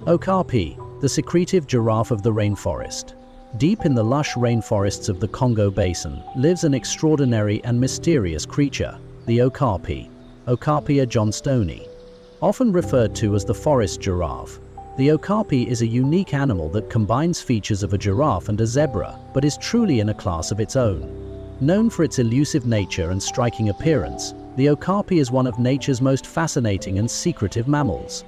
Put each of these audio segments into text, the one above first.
Okapi, the secretive giraffe of the rainforest. Deep in the lush rainforests of the Congo basin lives an extraordinary and mysterious creature, the Okapi, Okapia johnstoni. Often referred to as the forest giraffe, the Okapi is a unique animal that combines features of a giraffe and a zebra, but is truly in a class of its own. Known for its elusive nature and striking appearance, the Okapi is one of nature's most fascinating and secretive mammals.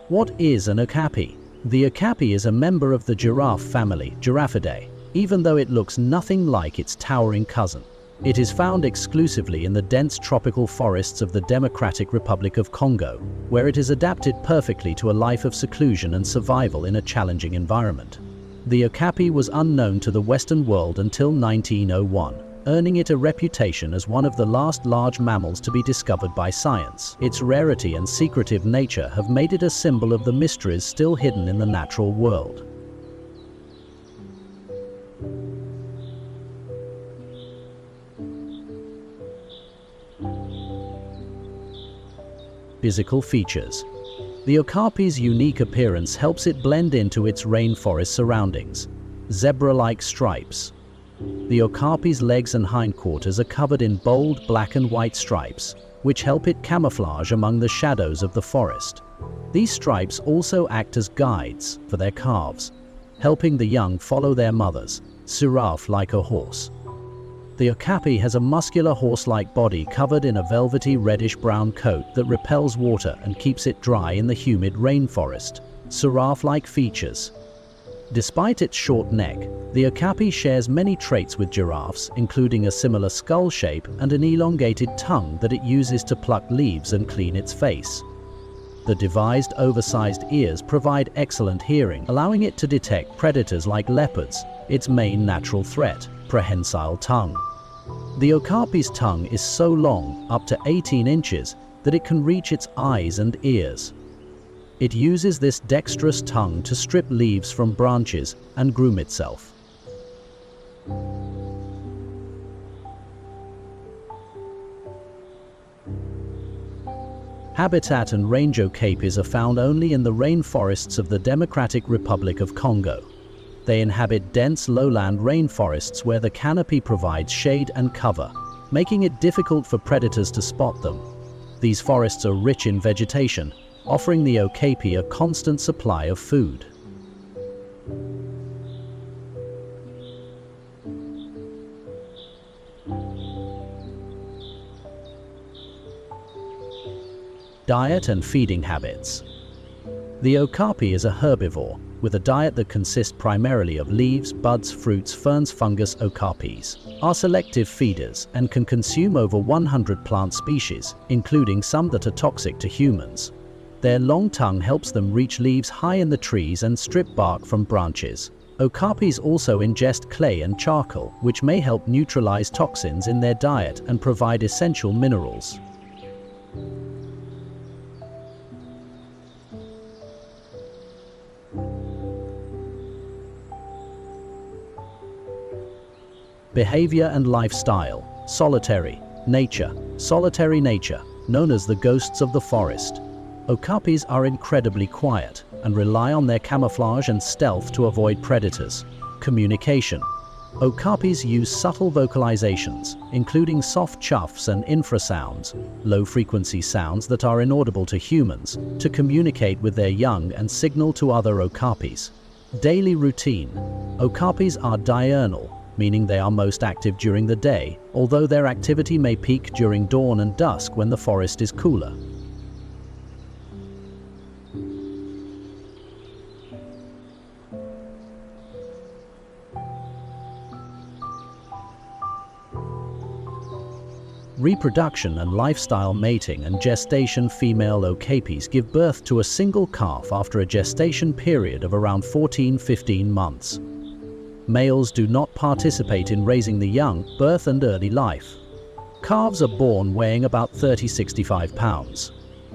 What is an Okapi? The Okapi is a member of the giraffe family, Giraffidae, even though it looks nothing like its towering cousin. It is found exclusively in the dense tropical forests of the Democratic Republic of Congo, where it is adapted perfectly to a life of seclusion and survival in a challenging environment. The Okapi was unknown to the Western world until 1901, earning it a reputation as one of the last large mammals to be discovered by science. Its rarity and secretive nature have made it a symbol of the mysteries still hidden in the natural world. Physical features. The Okapi's unique appearance helps it blend into its rainforest surroundings. Zebra-like stripes. The Okapi's legs and hindquarters are covered in bold black and white stripes, which help it camouflage among the shadows of the forest. These stripes also act as guides for their calves, helping the young follow their mothers, giraffe like a horse. The Okapi has a muscular horse-like body covered in a velvety reddish-brown coat that repels water and keeps it dry in the humid rainforest. Giraffe-like features. Despite its short neck, the Okapi shares many traits with giraffes, including a similar skull shape and an elongated tongue that it uses to pluck leaves and clean its face. The devised oversized ears provide excellent hearing, allowing it to detect predators like leopards, its main natural threat, prehensile tongue. The Okapi's tongue is so long, up to 18 inches, that it can reach its eyes and ears. It uses this dexterous tongue to strip leaves from branches and groom itself. Habitat and range okapis are found only in the rainforests of the Democratic Republic of Congo. They inhabit dense lowland rainforests where the canopy provides shade and cover, making it difficult for predators to spot them. These forests are rich in vegetation, offering the Okapi a constant supply of food. Diet and feeding habits. The Okapi is a herbivore, with a diet that consists primarily of leaves, buds, fruits, ferns, fungus. Okapis are selective feeders and can consume over 100 plant species, including some that are toxic to humans. Their long tongue helps them reach leaves high in the trees and strip bark from branches. Okapis also ingest clay and charcoal, which may help neutralize toxins in their diet and provide essential minerals. Behavior and lifestyle. Solitary nature, known as the ghosts of the forest. Okapis are incredibly quiet and rely on their camouflage and stealth to avoid predators. Communication. Okapis use subtle vocalizations, including soft chuffs and infrasounds, low-frequency sounds that are inaudible to humans, to communicate with their young and signal to other Okapis. Daily routine. Okapis are diurnal, meaning they are most active during the day, although their activity may peak during dawn and dusk when the forest is cooler. Reproduction and lifestyle. Mating and gestation. Female Okapis give birth to a single calf after a gestation period of around 14-15 months. Males do not participate in raising the young, birth and early life. Calves are born weighing about 30-65 pounds.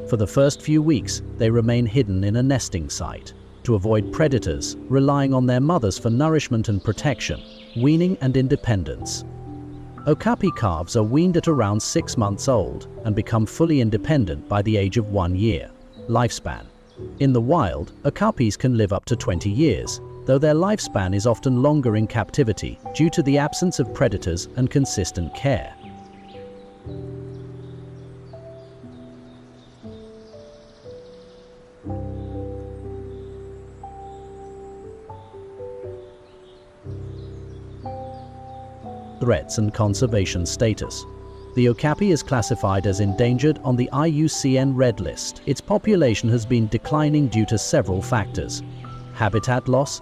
For the first few weeks, they remain hidden in a nesting site. to avoid predators, relying on their mothers for nourishment and protection, weaning and independence. Okapi calves are weaned at around 6 months old and become fully independent by the age of 1 year. Lifespan. In the wild, okapis can live up to 20 years, though their lifespan is often longer in captivity due to the absence of predators and consistent care. Threats and conservation status. The okapi is classified as endangered on the IUCN Red List. Its population has been declining due to several factors. Habitat loss,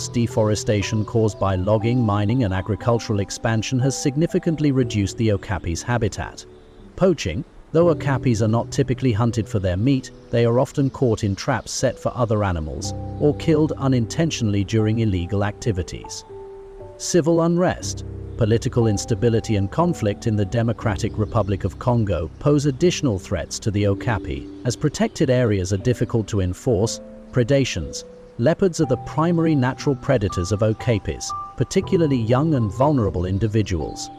deforestation caused by logging, mining and agricultural expansion has significantly reduced the okapi's habitat. Poaching. Though okapis are not typically hunted for their meat, they are often caught in traps set for other animals or killed unintentionally during illegal activities. Civil unrest. Political instability and conflict in the Democratic Republic of Congo pose additional threats to the okapi, as protected areas are difficult to enforce. Predations. Leopards are the primary natural predators of okapis, particularly young and vulnerable individuals.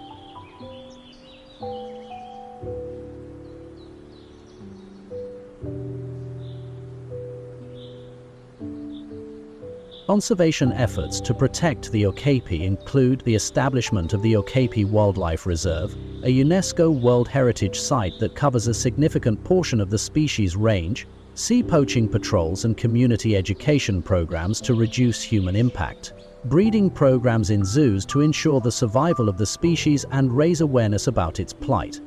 Conservation efforts to protect the okapi include the establishment of the Okapi Wildlife Reserve, a UNESCO World Heritage Site that covers a significant portion of the species range, sea poaching patrols and community education programs to reduce human impact, breeding programs in zoos to ensure the survival of the species and raise awareness about its plight.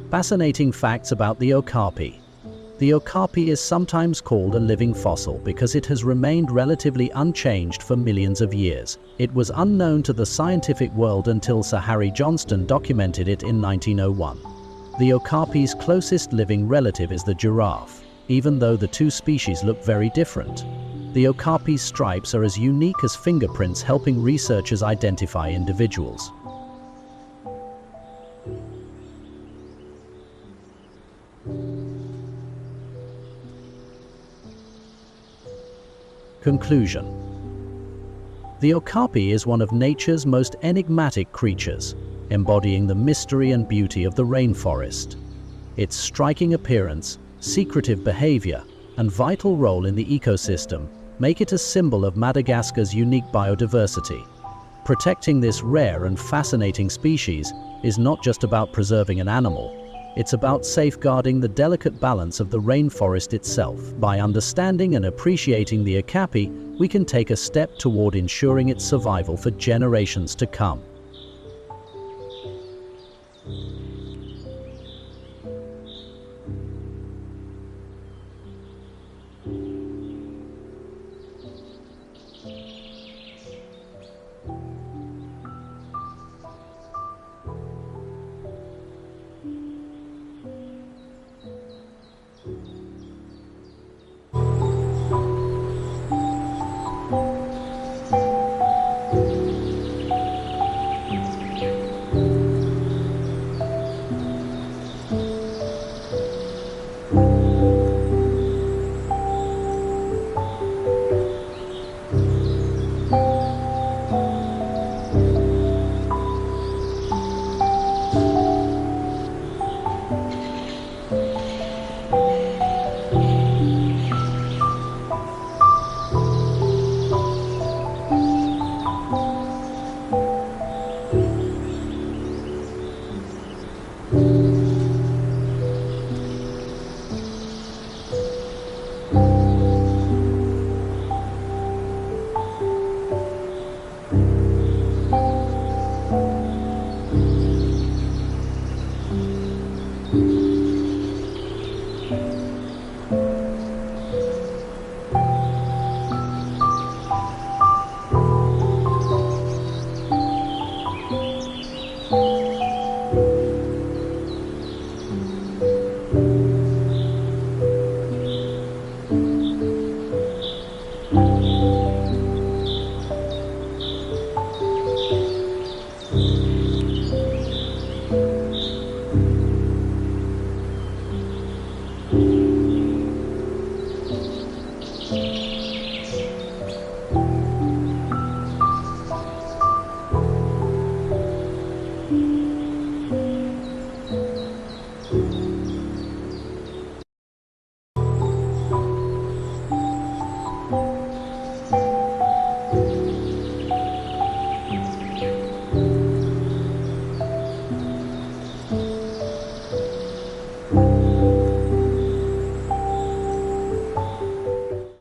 Fascinating facts about the okapi. The okapi is sometimes called a living fossil because it has remained relatively unchanged for millions of years. It was unknown to the scientific world until Sir Harry Johnston documented it in 1901. The okapi's closest living relative is the giraffe, even though the two species look very different. The okapi's stripes are as unique as fingerprints, helping researchers identify individuals. Conclusion. The okapi is one of nature's most enigmatic creatures, embodying the mystery and beauty of the rainforest. Its striking appearance, secretive behavior, and vital role in the ecosystem make it a symbol of Madagascar's unique biodiversity. Protecting this rare and fascinating species is not just about preserving an animal, it's about safeguarding the delicate balance of the rainforest itself. By understanding and appreciating the okapi, we can take a step toward ensuring its survival for generations to come.